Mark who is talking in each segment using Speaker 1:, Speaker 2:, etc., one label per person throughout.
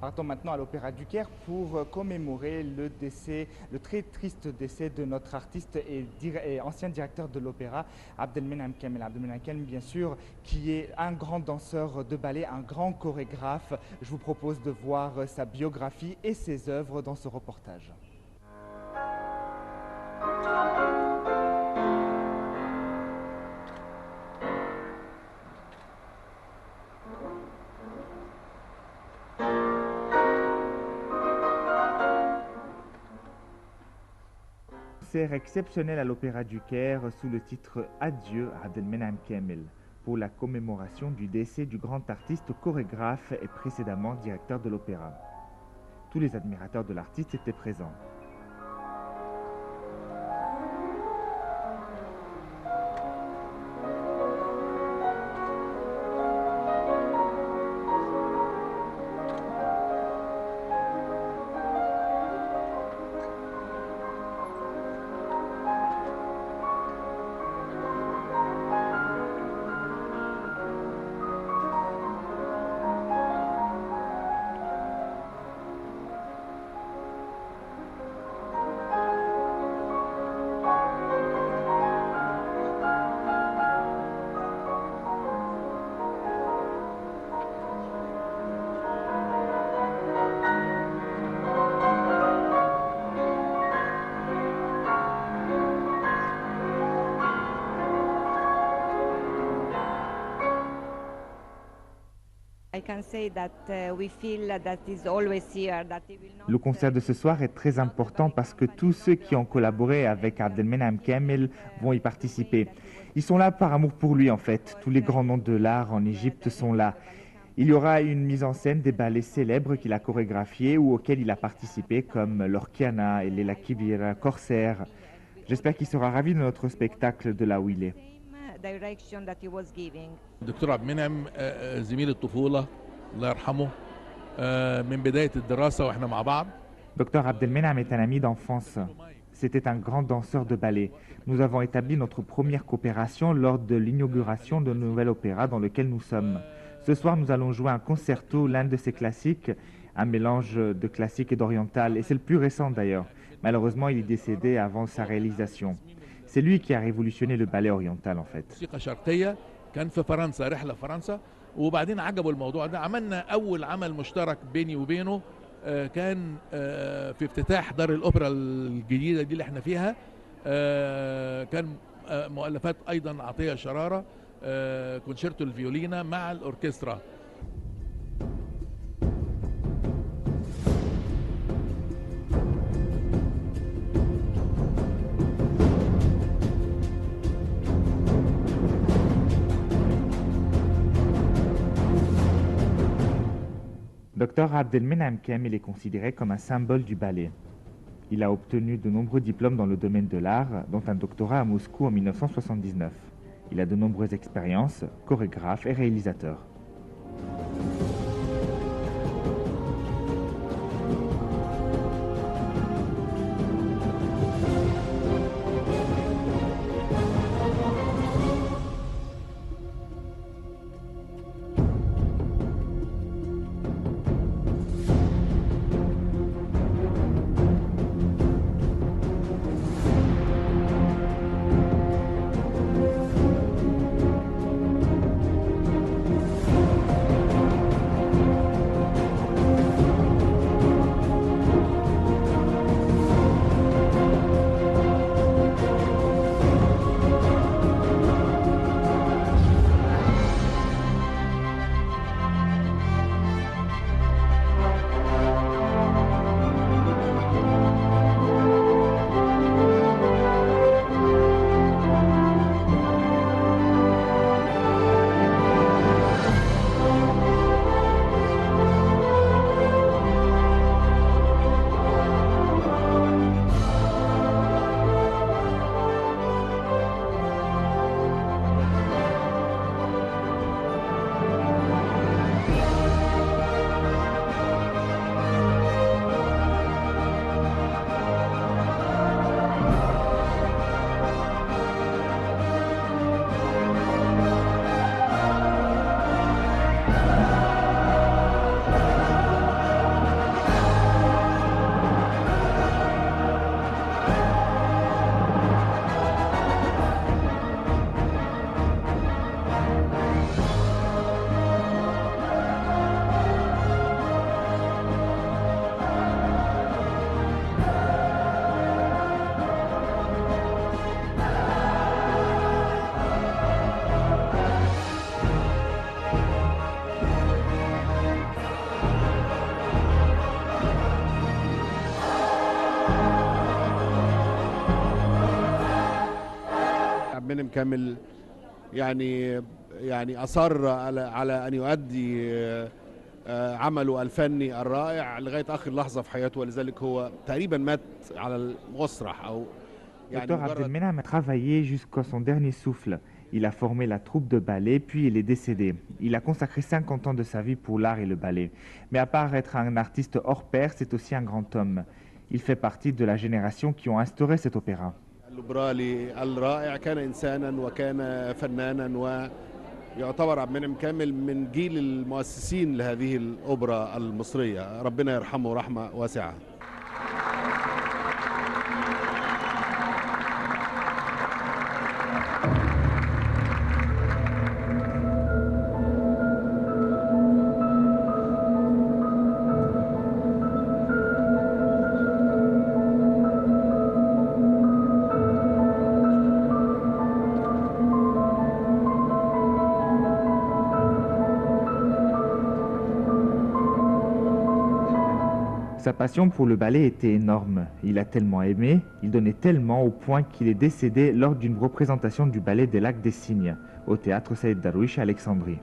Speaker 1: Partons maintenant à l'Opéra du Caire pour commémorer le très triste décès de notre artiste et ancien directeur de l'opéra, Abdelmenem Kamel. Abdelmenem Kamel, bien sûr, qui est un grand danseur de ballet, un grand chorégraphe. Je vous propose de voir sa biographie et ses œuvres dans ce reportage. Concert exceptionnel à l'Opéra du Caire sous le titre Adieu Abdelmenem Kamel pour la commémoration du décès du grand artiste chorégraphe et précédemment directeur de l'opéra. Tous les admirateurs de l'artiste étaient présents. Le concert de ce soir est très important parce que tous ceux qui ont collaboré avec Abdelmenem Kamel vont y participer. Ils sont là par amour pour lui en fait. Tous les grands noms de l'art en Égypte sont là. Il y aura une mise en scène des ballets célèbres qu'il a chorégraphiés ou auxquels il a participé comme l'Orkiana et Leila Kibira, Corsair. J'espère qu'il sera ravi de notre spectacle de là où il est.
Speaker 2: دكتور عبد المنعم زميل الطفولة الله يرحمه من بداية الدراسة واحنا مع بعض.
Speaker 1: Dr Abdelmenem est un ami d'enfance. C'était un grand danseur de ballet. Nous avons établi notre première coopération lors de l'inauguration d'un nouvel opéra dans lequel nous sommes. Ce soir, nous allons jouer un concerto, l'un de ses classiques, un mélange de classique et d'oriental, et c'est le plus récent d'ailleurs. Malheureusement, il est décédé avant sa réalisation. C'est lui qui a révolutionné le ballet oriental en fait.
Speaker 2: موسيقى شرقية كان في فرنسا رحلة فرنسا وبعدين عجبوا الموضوع ده عملنا أول عمل مشترك بيني وبينه كان في افتتاح دار الأوبرا الجديدة دي اللي احنا فيها كان مؤلفات أيضا عطية شرارة كونشيرتو الفيولينا مع الأوركسترا.
Speaker 1: Dr Abdelmenem Kamel est considéré comme un symbole du ballet. Il a obtenu de nombreux diplômes dans le domaine de l'art, dont un doctorat à Moscou en 1979. Il a de nombreuses expériences, chorégraphe et réalisateur.
Speaker 3: المنعم كامل يعني أصر على أن يؤدي عمله الفني الرائع لغاية آخر لحظة في حياته، ولذلك هو تقريبا مات على المسرح أو يعني
Speaker 1: Dr
Speaker 3: مجرد.
Speaker 1: Abdelmenam a travaillé jusqu'à son dernier souffle. Il a formé la troupe de ballet, puis il est décédé. Il a consacré 50 ans de sa vie pour l'art et le ballet. Mais à part être un artiste hors pair, c'est aussi un grand homme. Il fait partie de la génération qui ont instauré cet opéra.
Speaker 3: الليبرالي الرائع، كان إنسانا وكان فنانا، ويعتبر عبد المنعم كامل من جيل المؤسسين لهذه الأوبرا المصرية، ربنا يرحمه رحمة واسعة.
Speaker 1: Sa passion pour le ballet était énorme. Il a tellement aimé, il donnait tellement au point qu'il est décédé lors d'une représentation du ballet des Lacs des Cygnes, au théâtre Saïd Darwish à Alexandrie.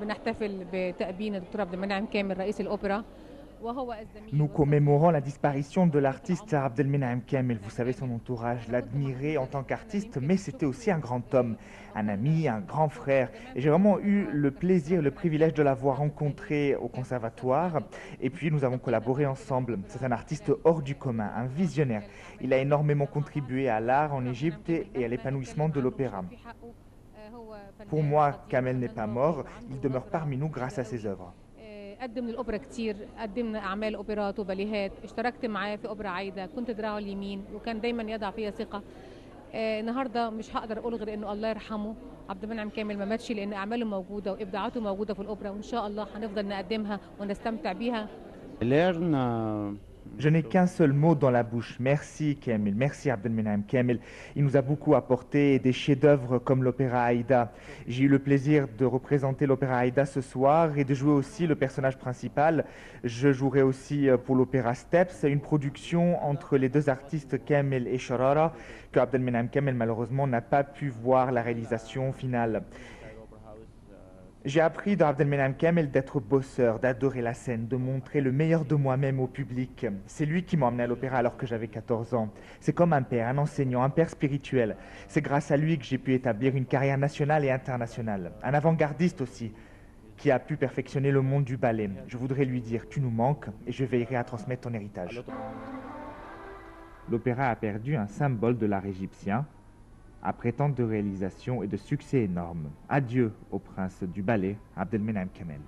Speaker 4: بنحتفل بتأبين الدكتور عبد المنعم كامل رئيس الأوبرا.
Speaker 1: Nous commémorons la disparition de l'artiste Abdelmenem Kamel. Vous savez, son entourage l'admirait en tant qu'artiste, mais c'était aussi un grand homme, un ami, un grand frère. Et j'ai vraiment eu le plaisir, le privilège de l'avoir rencontré au conservatoire. Et puis nous avons collaboré ensemble. C'est un artiste hors du commun, un visionnaire. Il a énormément contribué à l'art en Égypte et à l'épanouissement de l'opéra. Pour moi, Kamel n'est pas mort, il demeure parmi nous grâce à ses œuvres.
Speaker 4: قدم للأوبرا كتير، قدمنا أعمال أوبرات وباليهات، اشتركت معاه في أوبرا عايدة، كنت دراعه اليمين وكان دايما يضع فيا ثقة. النهارده مش هقدر أقول غير إنه الله يرحمه عبد المنعم كامل ما ماتش، لأن أعماله موجودة وإبداعاته موجودة في الأوبرا، وإن شاء الله هنفضل نقدمها ونستمتع بيها.
Speaker 1: Je n'ai qu'un seul mot dans la bouche. Merci Kamel, merci Abdelmenem Kamel. Il nous a beaucoup apporté des chefs-d'œuvre comme l'opéra Aïda. J'ai eu le plaisir de représenter l'opéra Aïda ce soir et de jouer aussi le personnage principal. Je jouerai aussi pour l'opéra Steps, une production entre les deux artistes Kamel et Sharara, que Abdelmenem Kamel malheureusement n'a pas pu voir la réalisation finale. J'ai appris d'Abdelmenem Kamel d'être bosseur, d'adorer la scène, de montrer le meilleur de moi-même au public. C'est lui qui m'a emmené à l'opéra alors que j'avais 14 ans. C'est comme un père, un enseignant, un père spirituel. C'est grâce à lui que j'ai pu établir une carrière nationale et internationale. Un avant-gardiste aussi, qui a pu perfectionner le monde du ballet. Je voudrais lui dire, tu nous manques et je veillerai à transmettre ton héritage. L'opéra a perdu un symbole de l'art égyptien, après tant de réalisations et de succès énormes. Adieu au prince du ballet, Abdelmenem Kamel.